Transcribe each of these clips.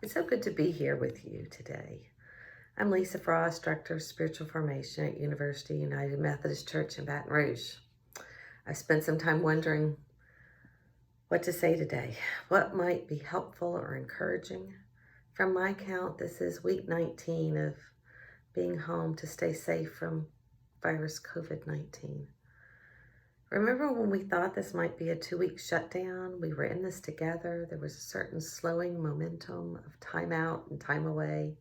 It's so good to be here with you today. I'm Lisa Frost, Director of Spiritual Formation at University United Methodist Church in Baton Rouge. I spent some time wondering what to say today, what might be helpful or encouraging. From my count, this is week 19 of being home to stay safe from virus COVID-19. Remember when we thought this might be a 2-week shutdown? We were in this together. There was a certain slowing momentum of time out and time away.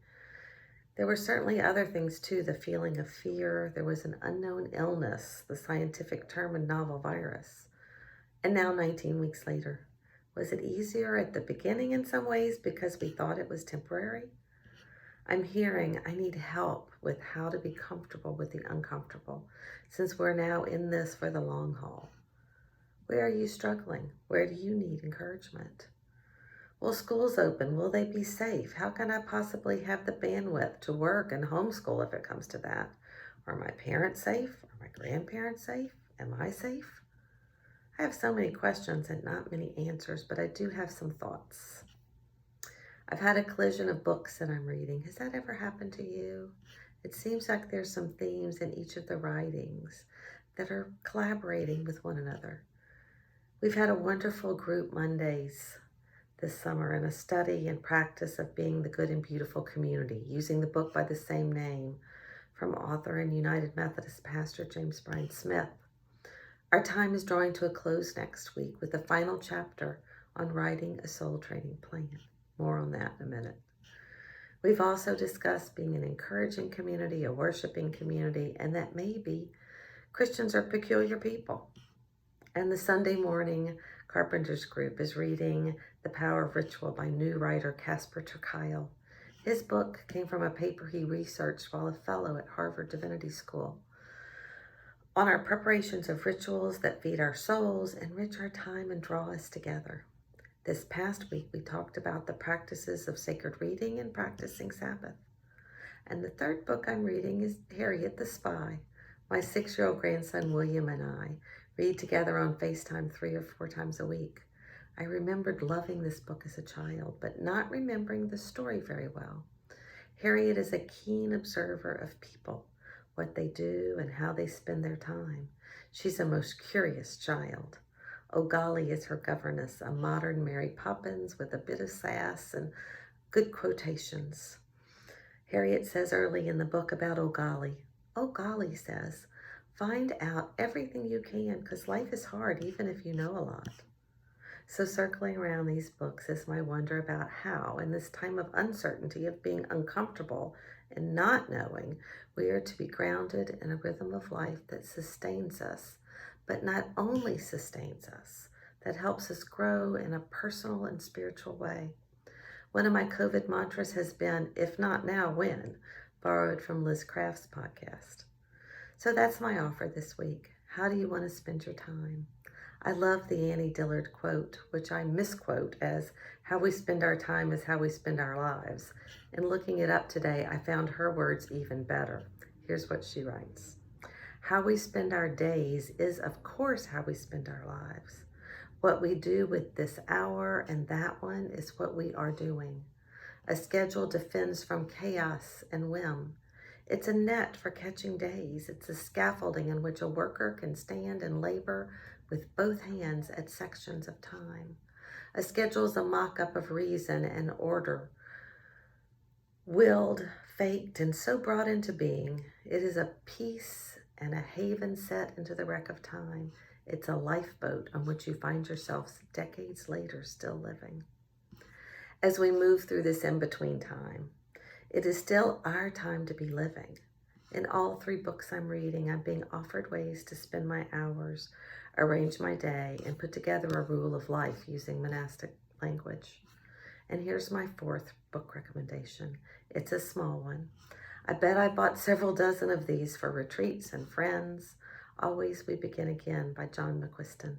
There were certainly other things too, the feeling of fear. There was an unknown illness, the scientific term a novel virus. And now 19 weeks later, was it easier at the beginning in some ways because we thought it was temporary? I'm hearing I need help with how to be comfortable with the uncomfortable, since we're now in this for the long haul. Where are you struggling? Where do you need encouragement? Will schools open? Will they be safe? How can I possibly have the bandwidth to work and homeschool if it comes to that? Are my parents safe? Are my grandparents safe? Am I safe? I have so many questions and not many answers, but I do have some thoughts. I've had a collision of books that I'm reading. Has that ever happened to you? It seems like there's some themes in each of the writings that are collaborating with one another. We've had a wonderful group Mondays this summer and a study and practice of being the good and beautiful community, using the book by the same name from author and United Methodist pastor James Bryan Smith. Our time is drawing to a close next week with the final chapter on writing a soul training plan. More on that in a minute. We've also discussed being an encouraging community, a worshiping community, and that maybe Christians are peculiar people. And the Sunday morning Carpenters Group is reading The Power of Ritual by new writer Casper ter Kuile. His book came from a paper he researched while a fellow at Harvard Divinity School on our preparations of rituals that feed our souls, enrich our time, and draw us together. This past week, we talked about the practices of sacred reading and practicing Sabbath. And the third book I'm reading is Harriet the Spy. My 6-year-old grandson, William, and I read together on FaceTime 3 or 4 times a week. I remembered loving this book as a child, but not remembering the story very well. Harriet is a keen observer of people, what they do and how they spend their time. She's a most curious child. Oh golly is her governess, a modern Mary Poppins with a bit of sass and good quotations. Harriet says early in the book about oh golly says, find out everything you can because life is hard even if you know a lot. So circling around these books is my wonder about how, in this time of uncertainty, of being uncomfortable and not knowing, we are to be grounded in a rhythm of life that sustains us, but not only sustains us, that helps us grow in a personal and spiritual way. One of my COVID mantras has been, if not now, when? Borrowed from Liz Craft's podcast. So that's my offer this week. How do you want to spend your time? I love the Annie Dillard quote, which I misquote as, how we spend our time is how we spend our lives. And looking it up today, I found her words even better. Here's what she writes. How we spend our days is, of course, how we spend our lives. What we do with this hour and that one is what we are doing. A schedule defends from chaos and whim. It's a net for catching days. It's a scaffolding in which a worker can stand and labor with both hands at sections of time. A schedule is a mock-up of reason and order, willed, faked, and so brought into being. It is a peace and a haven set into the wreck of time. It's a lifeboat on which you find yourselves decades later still living. As we move through this in-between time, it is still our time to be living. In all 3 books I'm reading, I'm being offered ways to spend my hours, arrange my day, and put together a rule of life using monastic language. And here's my 4th book recommendation. It's a small one. I bet I bought several dozen of these for retreats and friends. Always We Begin Again by John McQuiston.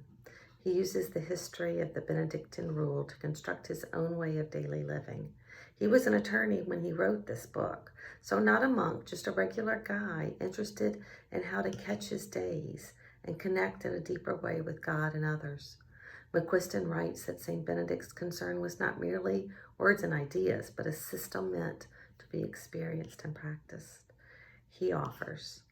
He uses the history of the Benedictine rule to construct his own way of daily living. He was an attorney when he wrote this book, so not a monk, just a regular guy interested in how to catch his days and connect in a deeper way with God and others. McQuiston writes that St. Benedict's concern was not merely words and ideas, but a system meant to be experienced and practiced. He offers,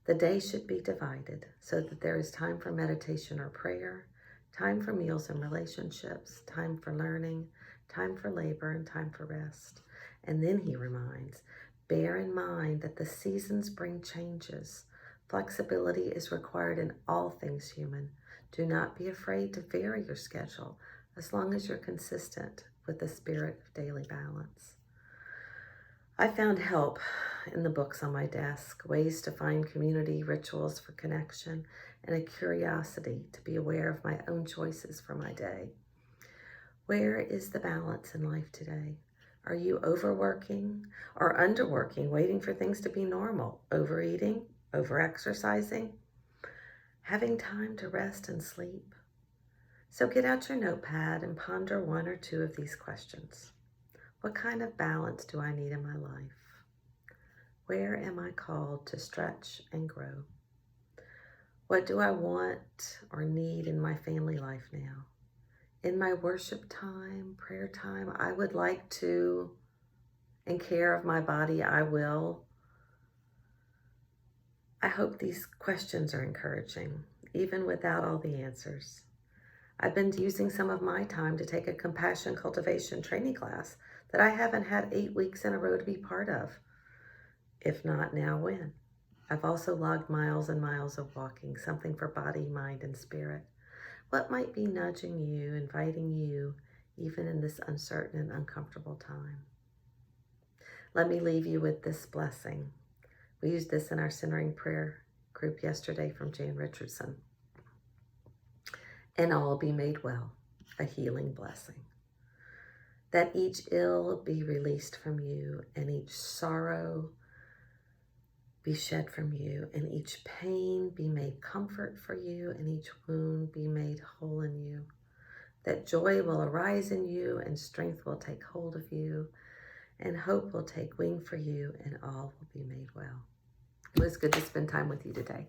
the day should be divided so that there is time for meditation or prayer, time for meals and relationships, time for learning, time for labor, and time for rest. And then he reminds, bear in mind that the seasons bring changes. Flexibility is required in all things human. Do not be afraid to vary your schedule as long as you're consistent with the spirit of daily balance. I found help in the books on my desk, ways to find community, rituals for connection, and a curiosity to be aware of my own choices for my day. Where is the balance in life today? Are you overworking or underworking, waiting for things to be normal, overeating, overexercising, having time to rest and sleep? So get out your notepad and ponder one or two of these questions. What kind of balance do I need in my life? Where am I called to stretch and grow? What do I want or need in my family life now? In my worship time, prayer time, I would like to, in care of my body, I will. I hope these questions are encouraging, even without all the answers. I've been using some of my time to take a compassion cultivation training class that I haven't had 8 weeks in a row to be part of. If not now, when? I've also logged miles and miles of walking, something for body, mind, and spirit. What might be nudging you, inviting you, even in this uncertain and uncomfortable time? Let me leave you with this blessing. We used this in our centering prayer group yesterday from Jan Richardson. And all be made well, a healing blessing. That each ill be released from you, and each sorrow be shed from you, and each pain be made comfort for you, and each wound be made whole in you. That joy will arise in you, and strength will take hold of you, and hope will take wing for you, and all will be made well. It was good to spend time with you today.